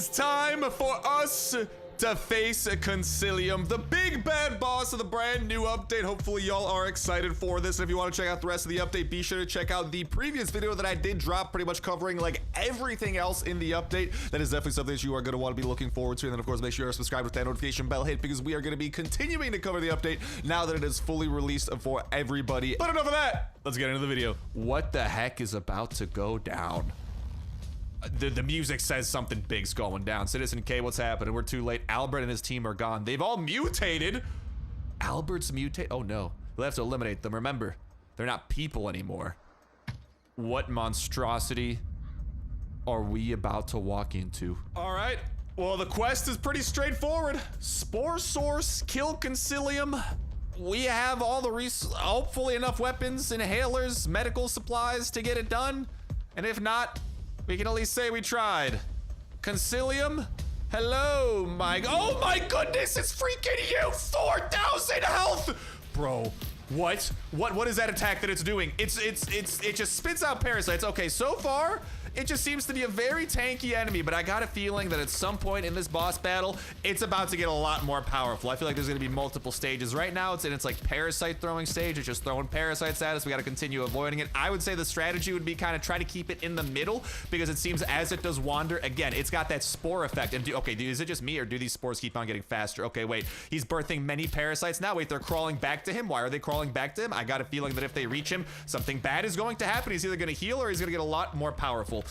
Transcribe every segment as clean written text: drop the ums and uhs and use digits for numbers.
is time for us to face Consilium, the big bad boss of the brand new update. Hopefully y'all are excited for this. If you want to check out the rest of the update, be sure to check out the previous video that I did drop, pretty much covering like everything else in the update. That is definitely something that you are going to want to be looking forward to. And then of course, make sure you're subscribed with that notification bell hit, because we are going to be continuing to cover the update now that it is fully released for everybody. But enough of that. Let's get into the video. What the heck is about to go down? The music says something big's going down. Citizen K, what's happening? We're too late. Albert and his team are gone. They've all mutated. Albert's mutate. Oh no, we'll have to eliminate them. Remember, they're not people anymore. What monstrosity are we about to walk into? All right, well, the quest is pretty straightforward. Spore source, kill Consilium. We have all the hopefully enough weapons, inhalers, medical supplies to get it done. And if not, we can at least say we tried. Consilium? Hello, Mike. Oh my goodness, it's freaking you! 4,000 health! Bro, what? What is that attack that it's doing? It just spits out parasites. Okay, so far, it just seems to be a very tanky enemy, but I got a feeling that at some point in this boss battle, it's about to get a lot more powerful. I feel like there's gonna be multiple stages. Right now, it's in its like parasite throwing stage. It's just throwing parasites at us. We gotta continue avoiding it. I would say the strategy would be kind of try to keep it in the middle, because it seems as it does wander, again, it's got that spore effect. And is it just me, or do these spores keep on getting faster? Okay, wait, he's birthing many parasites now. Wait, they're crawling back to him. Why are they crawling back to him? I got a feeling that if they reach him, something bad is going to happen. He's either gonna heal or he's gonna get a lot more powerful.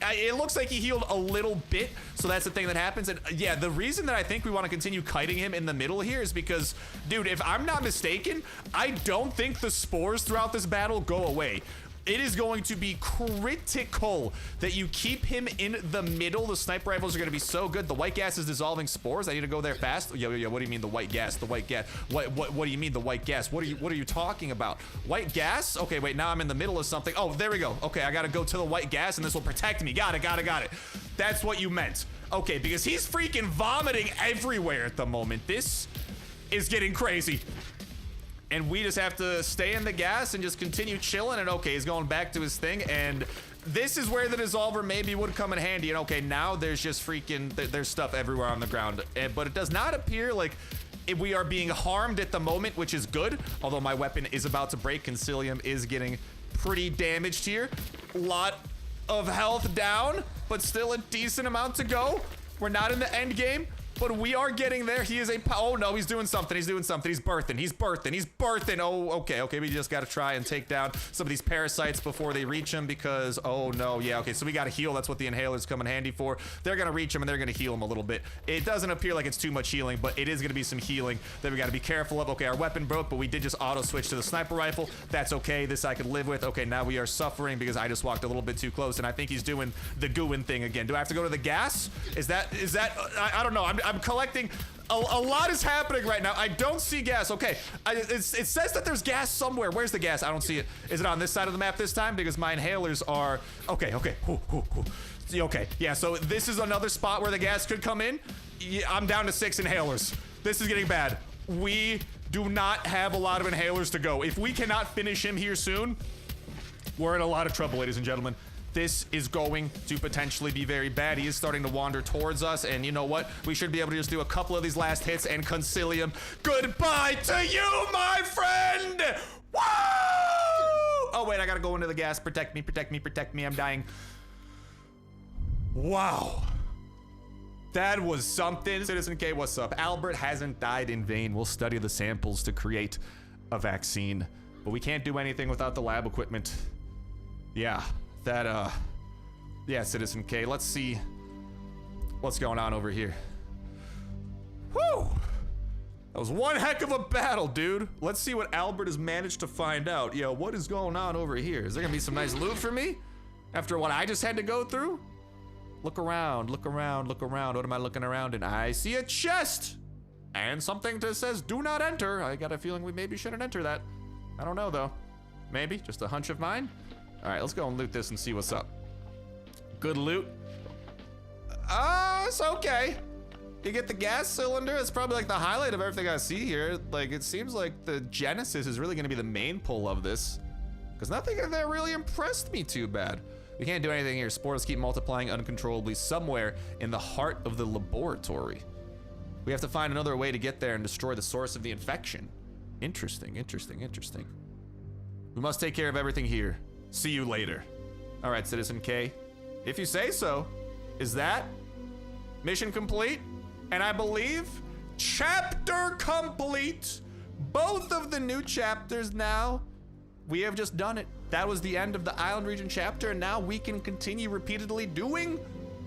It looks like he healed a little bit, so that's the thing that happens. And yeah, the reason that I think we want to continue kiting him in the middle here is because, dude, if I'm not mistaken, I don't think the spores throughout this battle go away. It is going to be critical that you keep him in the middle. The sniper rifles are going to be so good. The white gas is dissolving spores. I need to go there fast. Yo, what do you mean the white gas? The white gas. What do you mean the white gas? What are you talking about? White gas? Okay, wait, now I'm in the middle of something. Oh, there we go. Okay, I got to go to the white gas and this will protect me. Got it. That's what you meant. Okay, because he's freaking vomiting everywhere at the moment. This is getting crazy. And we just have to stay in the gas and just continue chilling. And okay, he's going back to his thing. And this is where the dissolver maybe would come in handy. And okay, now there's just freaking, there's stuff everywhere on the ground. But it does not appear like we are being harmed at the moment, which is good. Although my weapon is about to break. Consilium is getting pretty damaged here. A lot of health down, but still a decent amount to go. We're not in the end game, but we are getting there. He is oh no, he's doing something. He's birthing. Oh, okay. We just gotta try and take down some of these parasites before they reach him, because, oh no, yeah, okay, so we gotta heal. That's what the inhalers come in handy for. They're gonna reach him and they're gonna heal him a little bit. It doesn't appear like it's too much healing, but it is gonna be some healing that we gotta be careful of. Okay, our weapon broke, but we did just auto switch to the sniper rifle. That's okay, this I could live with. Okay, now we are suffering because I just walked a little bit too close, and I think he's doing the gooing thing again. Do I have to go to the gas? Is that, I don't know. I'm collecting. A lot is happening right now. I don't see gas. Okay, it says that there's gas somewhere. Where's the gas? I don't see it. Is it on this side of the map this time? Because my inhalers are... Okay. Okay, yeah, so this is another spot where the gas could come in. Yeah, I'm down to 6 inhalers. This is getting bad. We do not have a lot of inhalers to go. If we cannot finish him here soon, we're in a lot of trouble, ladies and gentlemen. This is going to potentially be very bad. He is starting to wander towards us, and you know what? We should be able to just do a couple of these last hits, and Consilium, goodbye to you, my friend! Woo! Oh, wait, I gotta go into the gas. Protect me, I'm dying. Wow. That was something. Citizen K, what's up? Albert hasn't died in vain. We'll study the samples to create a vaccine, but we can't do anything without the lab equipment. Yeah. Yeah, Citizen K, let's see what's going on over here. Whew! That was one heck of a battle, dude. Let's see what Albert has managed to find out. Yo, what is going on over here? Is there gonna be some nice loot for me after what I just had to go through? Look around. What am I looking around in? I see a chest and something that says do not enter. I got a feeling we maybe shouldn't enter that. I don't know though. Maybe, just a hunch of mine. All right, let's go and loot this and see what's up. Good loot. It's okay. You get the gas cylinder. It's probably like the highlight of everything I see here. Like, it seems like the Genesis is really gonna be the main pull of this, because nothing in there really impressed me too bad. We can't do anything here. Spores keep multiplying uncontrollably somewhere in the heart of the laboratory. We have to find another way to get there and destroy the source of the infection. Interesting, interesting, interesting. We must take care of everything here. See you later. All right, Citizen K. If you say so. Is that mission complete? And I believe chapter complete. Both of the new chapters now. We have just done it. That was the end of the Island Region chapter, and now we can continue repeatedly doing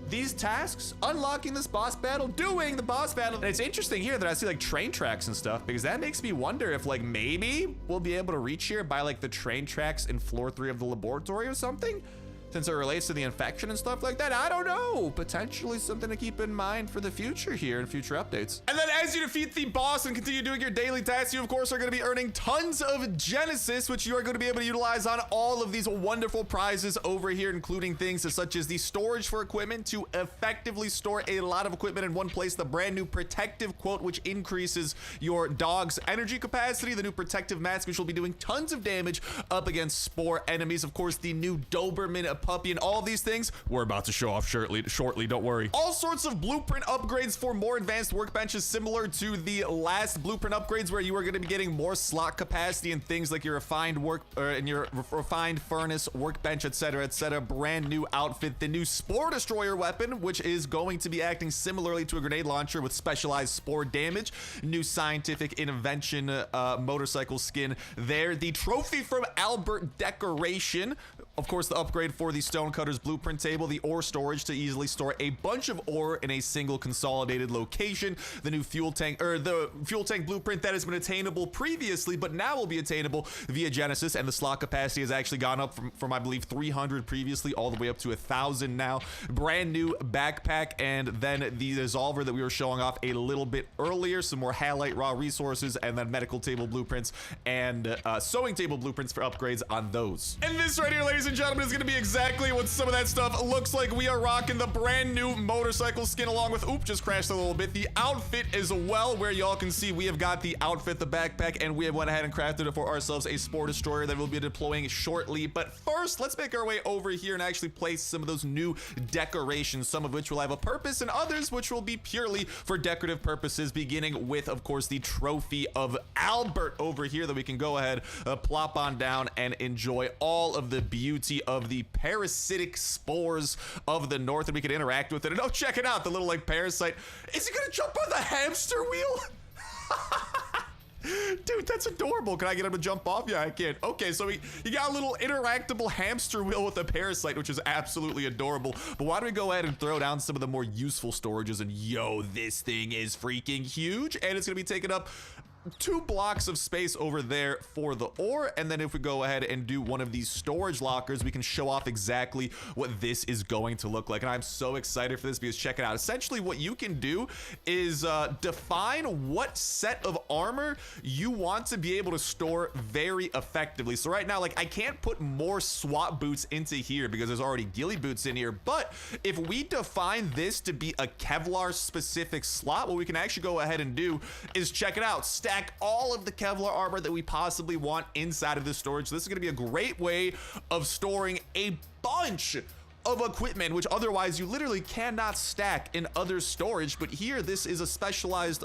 these tasks, unlocking this boss battle, doing the boss battle. And it's interesting here that I see like train tracks and stuff, because that makes me wonder if like maybe we'll be able to reach here by like the train tracks in floor 3 of the laboratory or something, since it relates to the infection and stuff like that. I don't know. Potentially something to keep in mind for the future here in future updates. And then as you defeat the boss and continue doing your daily tasks, you of course are going to be earning tons of Genesis, which you are going to be able to utilize on all of these wonderful prizes over here, including things such as the storage for equipment to effectively store a lot of equipment in one place, the brand new protective quote, which increases your dog's energy capacity, the new protective mask, which will be doing tons of damage up against spore enemies, of course, the new Doberman puppy, and all these things we're about to show off shortly, don't worry. All sorts of blueprint upgrades for more advanced workbenches, similar to the last blueprint upgrades, where you are going to be getting more slot capacity and things like your refined refined furnace workbench, etc., etc. Brand new outfit, the new spore destroyer weapon, which is going to be acting similarly to a grenade launcher with specialized spore damage. New scientific invention motorcycle skin there. The trophy from Albert decoration, of course, the upgrade for the Stonecutter's blueprint table, the ore storage to easily store a bunch of ore in a single consolidated location, the new fuel tank, or the fuel tank blueprint that has been attainable previously, but now will be attainable via Genesis, and the slot capacity has actually gone up from I believe 300 previously all the way up to 1,000 now. Brand new backpack, and then the dissolver that we were showing off a little bit earlier, some more halite raw resources, and then medical table blueprints and sewing table blueprints for upgrades on those. And this right here, ladies and gentlemen, is going to be exactly what some of that stuff looks like. We are rocking the brand new motorcycle skin, along with, oop, just crashed a little bit, the outfit as well, where y'all can see we have got the outfit, the backpack, and we have went ahead and crafted it for ourselves a spore destroyer that we'll be deploying shortly. But first, let's make our way over here and actually place some of those new decorations, some of which will have a purpose and others which will be purely for decorative purposes, beginning with, of course, the trophy of Albert over here that we can go ahead, plop on down and enjoy all of the beauty of the parasitic spores of the north, and we can interact with it. And oh, check it out, the little like parasite. Is he gonna jump on the hamster wheel? Dude, that's adorable. Can I get him to jump off? Yeah, I can. Okay, so he got a little interactable hamster wheel with a parasite, which is absolutely adorable. But why don't we go ahead and throw down some of the more useful storages? And yo, this thing is freaking huge, and it's gonna be taking up 2 blocks of space over there for the ore. And then if we go ahead and do one of these storage lockers, we can show off exactly what this is going to look like. And I'm so excited for this, because check it out. Essentially what you can do is define what set of armor you want to be able to store very effectively. So right now, like, I can't put more SWAT boots into here because there's already ghillie boots in here. But if we define this to be a Kevlar specific slot, what we can actually go ahead and do is, check it out, stack all of the Kevlar armor that we possibly want inside of this storage. So this is going to be a great way of storing a bunch of equipment, which otherwise you literally cannot stack in other storage. But here, this is a specialized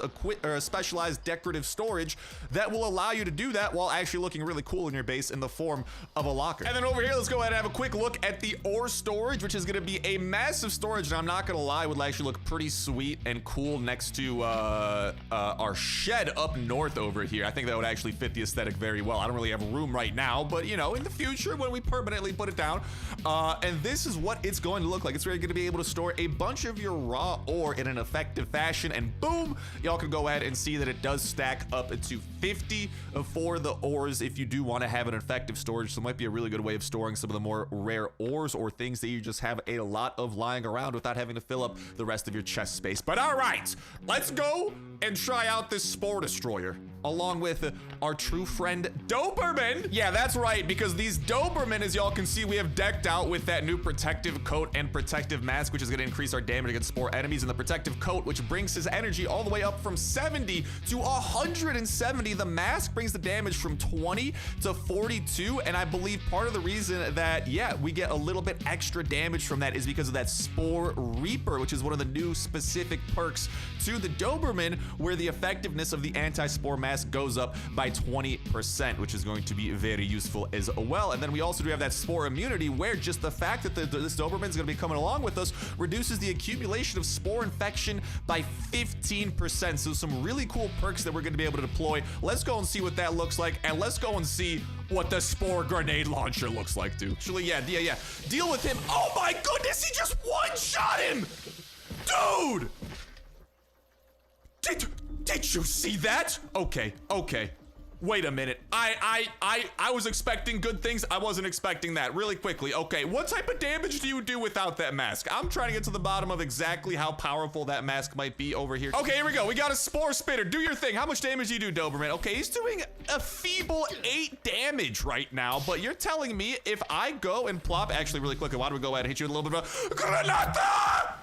specialized decorative storage that will allow you to do that while actually looking really cool in your base in the form of a locker. And then over here, let's go ahead and have a quick look at the ore storage, which is going to be a massive storage. And I'm not going to lie, it would actually look pretty sweet and cool next to our shed up north over here. I think that would actually fit the aesthetic very well. I don't really have room right now, but you know, in the future when we permanently put it down, and this is what it's going to look like. It's really going to be able to store a bunch of your raw ore in an effective fashion, and boom, y'all can go ahead and see that it does stack up to 50 for the ores if you do want to have an effective storage. So it might be a really good way of storing some of the more rare ores or things that you just have a lot of lying around without having to fill up the rest of your chest space. But all right, let's go and try out this spore destroyer along with our true friend Doberman. Yeah, that's right, because these Doberman, as y'all can see, we have decked out with that new protective coat and protective mask, which is going to increase our damage against spore enemies, and the protective coat, which brings his energy all the way up from 70 to 170 the mask brings the damage from 20 to 42, and I believe part of the reason that, yeah, we get a little bit extra damage from that is because of that Spore Reaper, which is one of the new specific perks to the Doberman, where the effectiveness of the anti-spore mask goes up by 20%, which is going to be very useful as well. And then we also do have that spore immunity, where just the fact that this Doberman is going to be coming along with us reduces the accumulation of spore infection by 15%. So some really cool perks that we're going to be able to deploy. Let's go and see what that looks like, and let's go and see what the spore grenade launcher looks like, too. Actually, yeah. Deal with him. Oh my goodness, he just one-shot him! Dude! Did you see that? Okay. Wait a minute. I was expecting good things. I wasn't expecting that. Really quickly. Okay, what type of damage do you do without that mask? I'm trying to get to the bottom of exactly how powerful that mask might be over here. Okay, here we go. We got a spore spitter. Do your thing. How much damage do you do, Doberman? Okay, he's doing a feeble 8 damage right now, but you're telling me if I go and plop, actually really quickly, why don't we go ahead and hit you with a little bit of a Granata?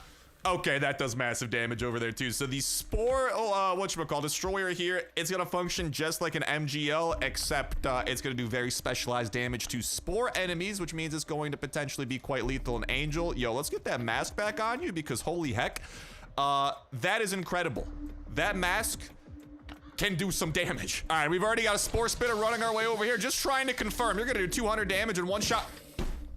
Okay, that does massive damage over there too. So the Spore, whatchamacallit, Destroyer here, it's gonna function just like an MGL, except it's gonna do very specialized damage to Spore enemies, which means it's going to potentially be quite lethal and Angel. Yo, let's get that mask back on you, because holy heck, that is incredible. That mask can do some damage. All right, we've already got a Spore Spitter running our way over here, just trying to confirm. You're gonna do 200 damage in one shot.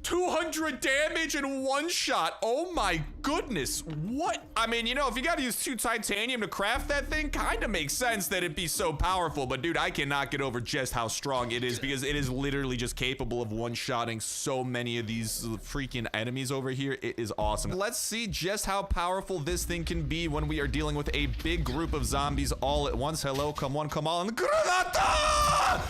200 damage in one shot. Oh my goodness. What? I mean, you know, if you gotta use 2 titanium to craft that thing, kind of makes sense that it'd be so powerful. But dude, I cannot get over just how strong it is, because it is literally just capable of one-shotting so many of these freaking enemies over here. It is awesome. Let's see just how powerful this thing can be when we are dealing with a big group of zombies all at once. Hello, come on, Granata!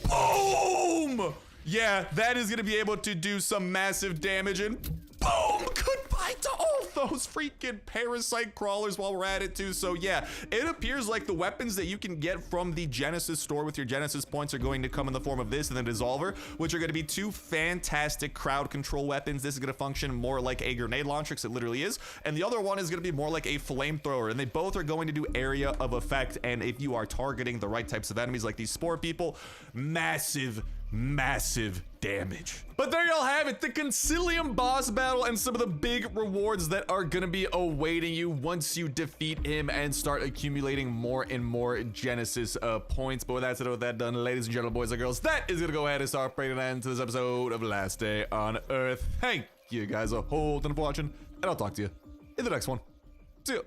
Boom! Yeah, that is gonna be able to do some massive damage, and boom! Goodbye to all those freaking parasite crawlers while we're at it too. So yeah, it appears like the weapons that you can get from the Genesis store with your Genesis points are going to come in the form of this and the Dissolver, which are going to be 2 fantastic crowd control weapons. This is going to function more like a grenade launcher, because it literally is, and the other one is going to be more like a flamethrower, and they both are going to do area of effect. And if you are targeting the right types of enemies like these spore people, massive damage. But there y'all have it, the Consilium boss battle and some of the big rewards that are gonna be awaiting you once you defeat him and start accumulating more and more Genesis points. But with that said, with that done, ladies and gentlemen, boys and girls, that is gonna go ahead and start bringing an end to this episode of Last Day on Earth. Thank you guys a whole ton for watching, and I'll talk to you in the next one. See ya.